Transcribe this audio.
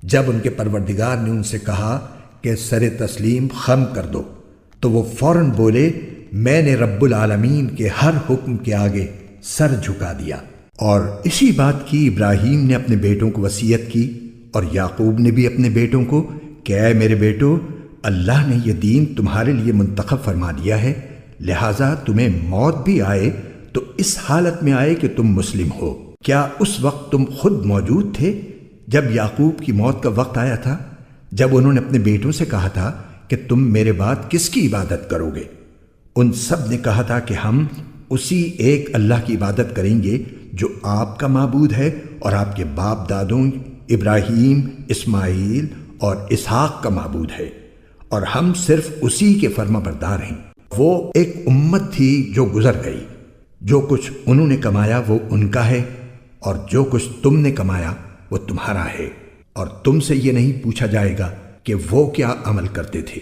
جب ان کے پروردگار نے ان سے کہا کہ سر تسلیم خم کر دو تو وہ فوراً بولے میں نے رب العالمین کے ہر حکم کے آگے سر جھکا دیا۔ اور اسی بات کی ابراہیم نے اپنے بیٹوں کو وصیت کی اور یعقوب نے بھی اپنے بیٹوں کو کہ اے میرے بیٹو، اللہ نے یہ دین تمہارے لیے منتخب فرما دیا ہے، لہٰذا تمہیں موت بھی آئے تو اس حالت میں آئے کہ تم مسلم ہو۔ کیا اس وقت تم خود موجود تھے جب یعقوب کی موت کا وقت آیا تھا، جب انہوں نے اپنے بیٹوں سے کہا تھا کہ تم میرے بعد کس کی عبادت کرو گے؟ ان سب نے کہا تھا کہ ہم اسی ایک اللہ کی عبادت کریں گے جو آپ کا معبود ہے اور آپ کے باپ دادوں ابراہیم، اسماعیل اور اسحاق کا معبود ہے، اور ہم صرف اسی کے فرما بردار ہیں۔ وہ ایک امت تھی جو گزر گئی، جو کچھ انہوں نے کمایا وہ ان کا ہے، اور جو کچھ تم نے کمایا وہ تمہارا ہے، اور تم سے یہ نہیں پوچھا جائے گا کہ وہ کیا عمل کرتے تھے۔